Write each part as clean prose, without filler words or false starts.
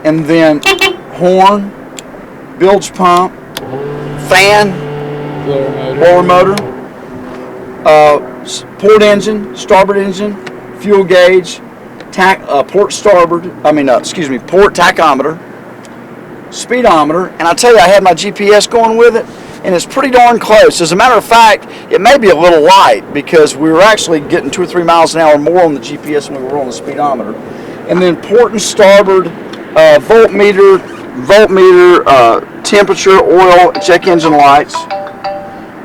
and then horn, bilge pump, fan, blower motor, port engine, starboard engine, fuel gauge, port tachometer, speedometer, and I tell you, I had my GPS going with it, and it's pretty darn close. As a matter of fact, it may be a little light because we were actually getting 2 or 3 miles an hour more on the GPS than we were on the speedometer. And then port and starboard, voltmeter, temperature, oil, check engine lights,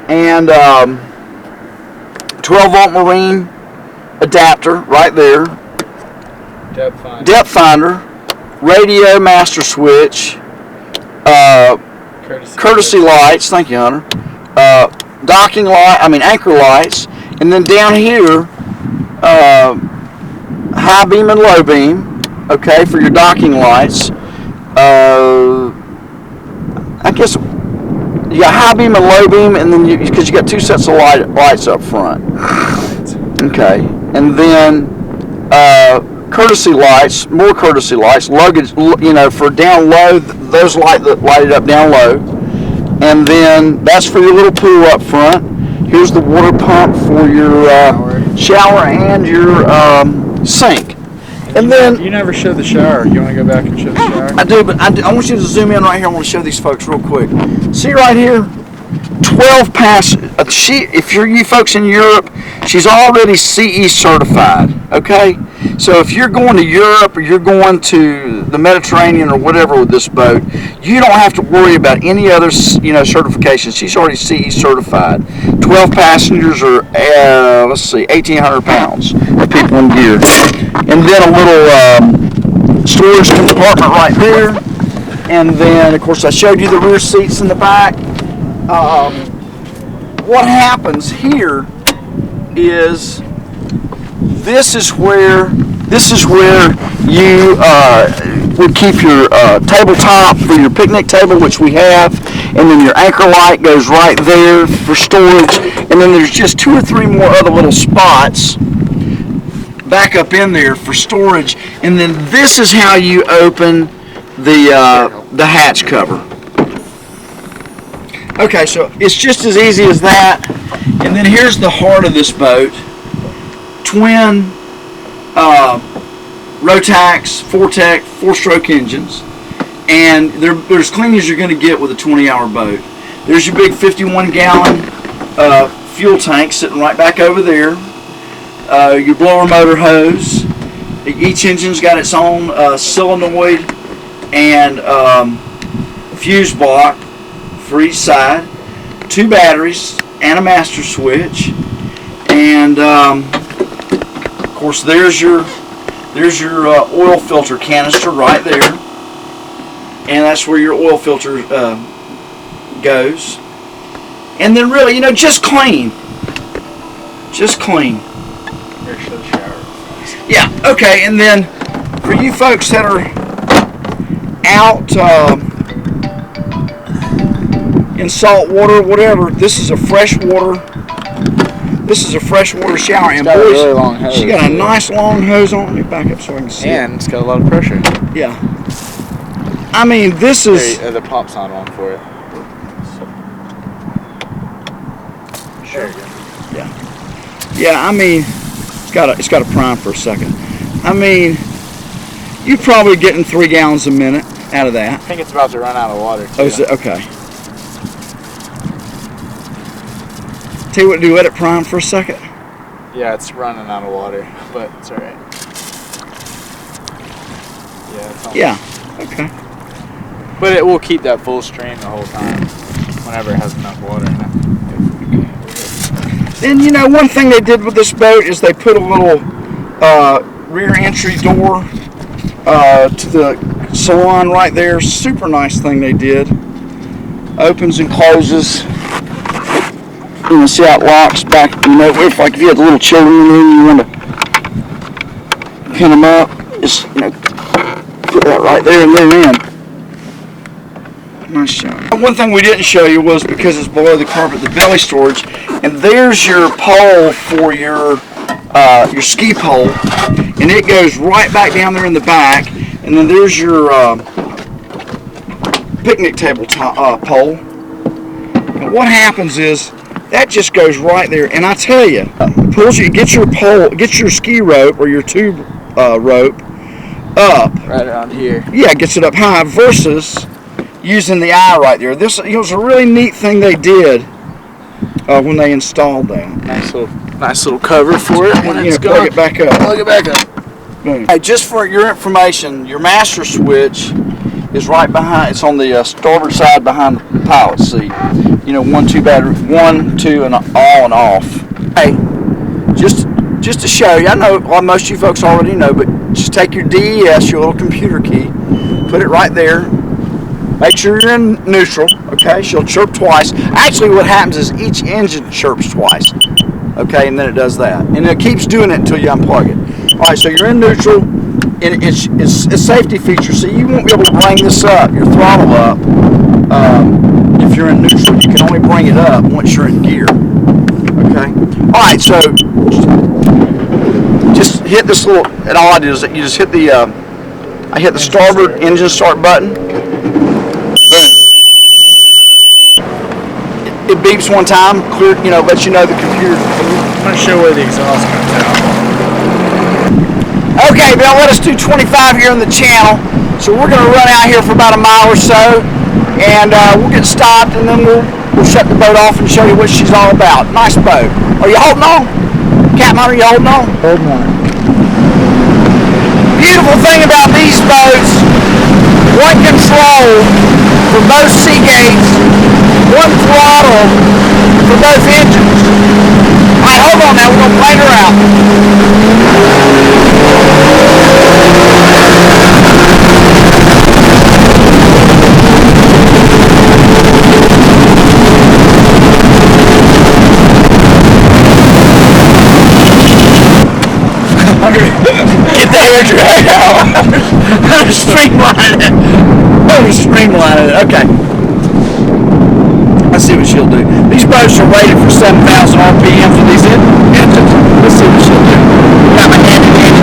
and 12-volt marine adapter right there. Depth finder, radio master switch, courtesy lights. Thank you, Hunter. Anchor lights, and then down here, high beam and low beam. Okay, for your docking lights. I guess you got high beam and low beam, and then because you got 2 sets of lights up front. Okay, and then courtesy lights, more courtesy lights, luggage, for down low, those light it up down low, and then that's for your little pool up front. Here's the water pump for your shower and your sink. And then you never showed the shower. You want to go back and show the shower? I do, but I want you to zoom in right here. I want to show these folks real quick. See right here, 12 pass. If you're you folks in Europe, she's already CE certified. Okay, so if you're going to Europe or you're going to the Mediterranean or whatever with this boat, you don't have to worry about any other certifications. She's already CE certified. 12 passengers are 1,800 pounds of people in gear, and then a little storage compartment right there, and then of course I showed you the rear seats in the back. What happens here is this is where you would keep your tabletop for your picnic table, which we have, and then your anchor light goes right there for storage, and then there's just 2 or 3 more other little spots back up in there for storage, and then this is how you open the hatch cover. Okay, so it's just as easy as that. And then here's the heart of this boat. Twin Rotax, Fortec, 4-stroke engines. And they're as clean as you're going to get with a 20-hour boat. There's your big 51-gallon fuel tank sitting right back over there. Your blower motor hose. Each engine's got its own solenoid and fuse block for each side, 2 batteries and a master switch, and of course there's your oil filter canister right there, and that's where your oil filter goes. And then really, just clean. Yeah, okay. And then for you folks that are out in salt water, whatever, this is a freshwater shower. And boys, really long hose, she got a nice long hose on. Let me back up so I can see. And it's got a lot of pressure. Yeah. I mean, this is the pop's not on for it. Sure. Yeah. I mean, it's got a prime for a second. I mean, you're probably getting 3 gallons a minute out of that. I think it's about to run out of water too. Oh, is it? Okay. Tell you what, do let it prime for a second. Yeah, it's running out of water, but it's alright. Yeah, it's almost. Yeah, okay. But it will keep that full stream the whole time, whenever it has enough water in it. Then, one thing they did with this boat is they put a little rear entry door to the salon right there. Super nice thing they did. Opens and closes. See how it locks back. If you had little children in the room, you want to pin them up. Just put that right there and they're in. Nice job. One thing we didn't show you was, because it's below the carpet, the belly storage, and there's your pole for your ski pole, and it goes right back down there in the back, and then there's your picnic table pole. And what happens is that just goes right there, and I tell you, pulls you, get your pole, get your ski rope or your tube rope up right around here. Yeah, gets it up high versus using the eye right there. This was a really neat thing they did when they installed that. Nice little cover for it when it's plug it back up. Plug it back up. Boom. Hey, just for your information, your master switch is right behind. It's on the starboard side behind the pilot seat. You know, 1, 2 battery, 1, 2, and all and off. Hey, just to show you, I know most of you folks already know, but just take your DES, your little computer key, put it right there. Make sure you're in neutral, okay? She'll chirp twice. Actually, what happens is each engine chirps twice, okay? And then it does that. And it keeps doing it until you unplug it. All right, so you're in neutral, and it's a safety feature, so you won't be able to bring this up, your throttle up, if you're in neutral. You can only bring it up once you're in gear, okay? All right, so just hit this little, and all I do is you just hit the, I hit the starboard engine start button. Boom. It beeps one time, clear, lets you know the computer. I'm going to show where the exhaust comes out. Okay, they'll let us do 25 here on the channel, so we're going to run out here for about a mile or so, and we'll get stopped, and then we'll shut the boat off and show you what she's all about. Nice boat. Are you holding on? Captain, are you holding on? Holding on. Beautiful thing about these boats, one control for both sea gates, one throttle for both engines. All right, hold on now, we're going to plane her out. Get the air drag out. Streamline it. Streamline it. Okay. Let's see what she'll do. These boats are rated for 7,000 RPMs with these engines. Let's see what she'll do. Got my hand in hand.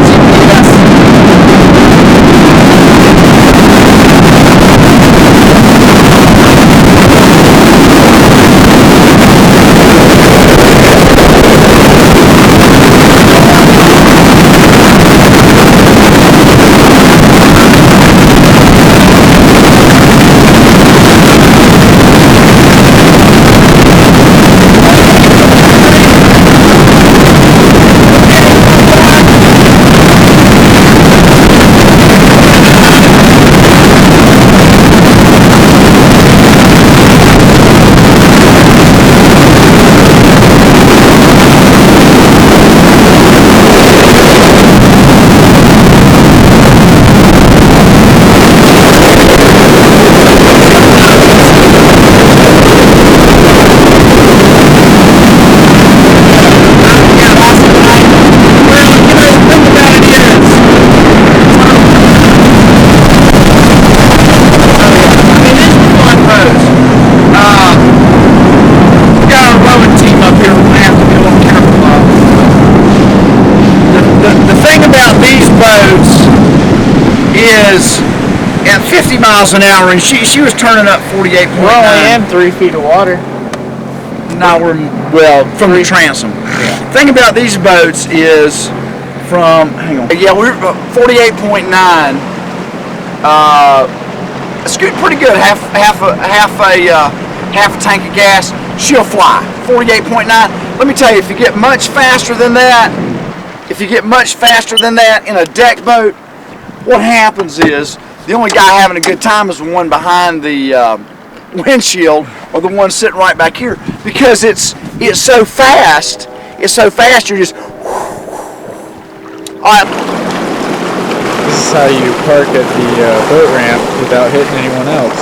Is at 50 miles an hour, and she was turning up 48.9. We're only in 3 feet of water. Now we're, from the transom. Yeah. Thing about these boats is hang on. Yeah, we're 48.9. It's good, pretty good. Half a tank of gas. She'll fly. 48.9. Let me tell you, if you get much faster than that in a deck boat, what happens is the only guy having a good time is the one behind the windshield, or the one sitting right back here, because it's so fast. It's so fast. You're just. All right. This is how you park at the boat ramp without hitting anyone else.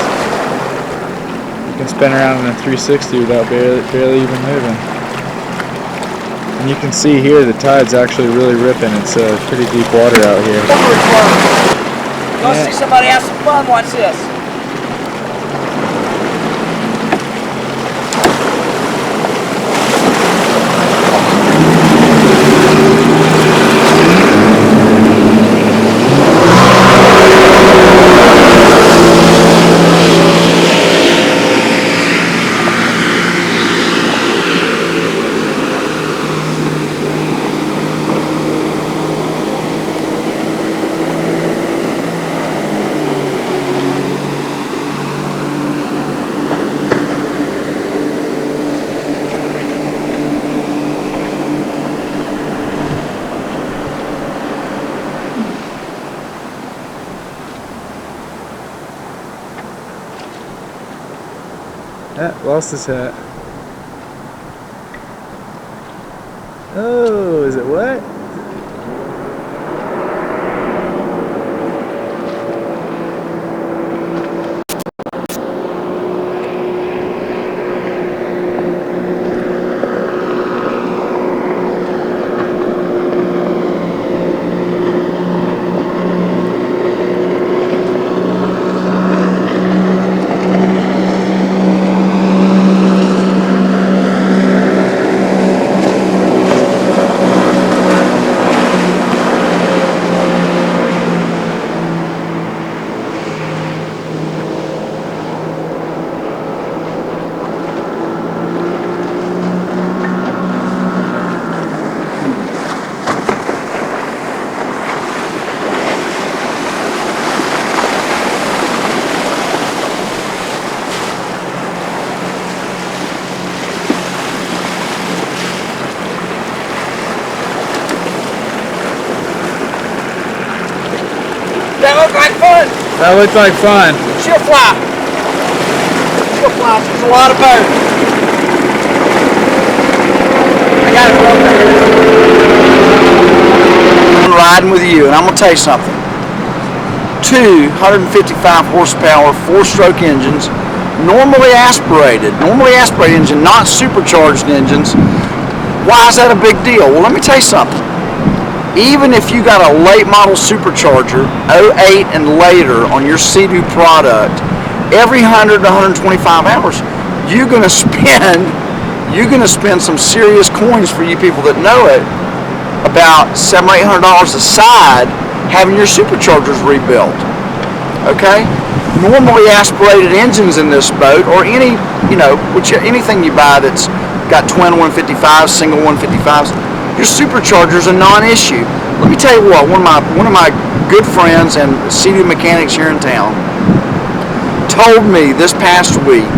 You can spin around in a 360 without barely even moving. And you can see here the tide's actually really ripping. It's pretty deep water out here. You want to see somebody have some fun? Watch this. Yeah, lost his hat. Oh, is it wet? That looked like fun. That looked like fun. She'll fly. She'll fly. She's a lot of boat. I got it from there. I'm riding with you, and I'm gonna tell you something. 255 horsepower, 4-stroke engines, normally aspirated engine, not supercharged engines. Why is that a big deal? Well, let me tell you something. Even if you got a late model supercharger, 08 and later, on your Sea Doo product, every 100 to 125 hours, you're gonna spend some serious coins, for you people that know it, about $700 or $800 a side, having your superchargers rebuilt. Okay? Normally aspirated engines in this boat, or any, anything you buy that's got twin 155s, single 155s, your supercharger's a non-issue. Let me tell you what, one of my good friends and Sea Doo mechanics here in town told me this past week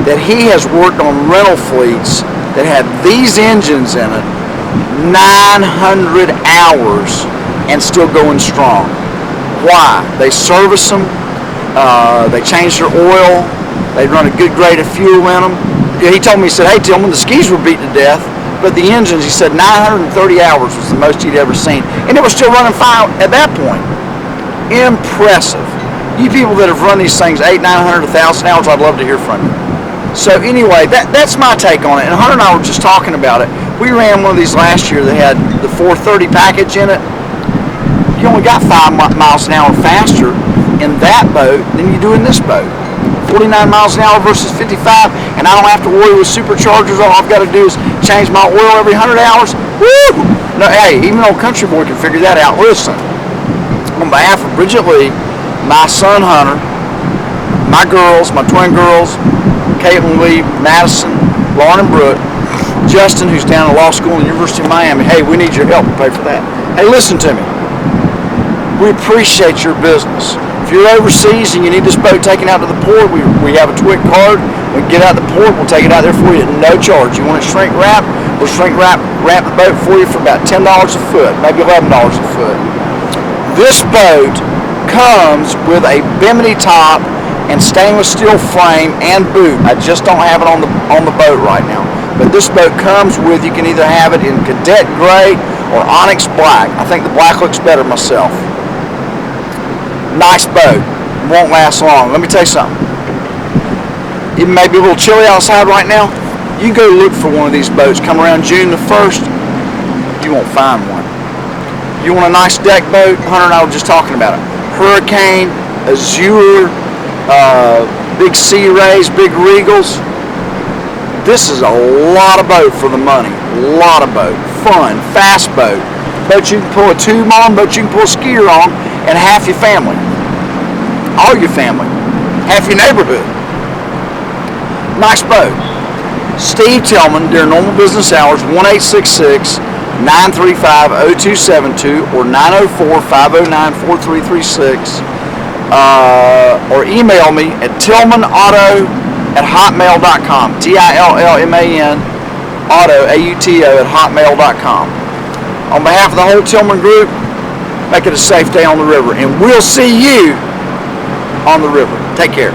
that he has worked on rental fleets that had these engines in it 900 hours and still going strong. Why? They service them, they change their oil, they run a good grade of fuel in them. He told me, he said, hey Tillman, the skis were beat to death, but the engines, he said 930 hours was the most he'd ever seen. And it was still running fine at that point. Impressive. You people that have run these things 800, 900, 1,000 hours, I'd love to hear from you. So anyway, that's my take on it. And Hunter and I were just talking about it. We ran one of these last year that had the 430 package in it. You only got 5 miles an hour faster in that boat than you do in this boat. 49 miles an hour versus 55, and I don't have to worry with superchargers. All I've got to do is change my oil every 100 hours. Woo! No, hey, even old country boy can figure that out. Listen, on behalf of Bridget Lee, my son Hunter, my girls, my twin girls, Caitlin Lee, Madison, Lauren and Brooke, Justin, who's down at law school at the University of Miami, hey, we need your help to pay for that. Hey, listen to me. We appreciate your business. If you're overseas and you need this boat taken out to the port, we have a TWIC card. We can get out the port, we'll take it out there for you at no charge. You want it shrink wrapped, we'll shrink wrap the boat for you for about $10 a foot, maybe $11 a foot. This boat comes with a bimini top and stainless steel frame and boot. I just don't have it on the boat right now. But this boat comes with, you can either have it in cadet gray or onyx black. I think the black looks better myself. Nice boat, won't last long. Let me tell you something. It may be a little chilly outside right now. You go look for one of these boats. Come around June the 1st, you won't find one. You want a nice deck boat? Hunter and I were just talking about it. Hurricane, Azure, big Sea Rays, big Regals. This is a lot of boat for the money. A lot of boat. Fun, fast boat. Boat you can pull a tube on, boat you can pull a skier on, and half your family. All your family. Half your neighborhood. Nice boat. Steve Tillman, during normal business hours, 1-866-935-0272 or 904-509-4336. Or email me at tillmanauto@hotmail.com. TILLMAN auto, AUTO, @hotmail.com. On behalf of the whole Tillman group, make it a safe day on the river, and we'll see you on the river. Take care.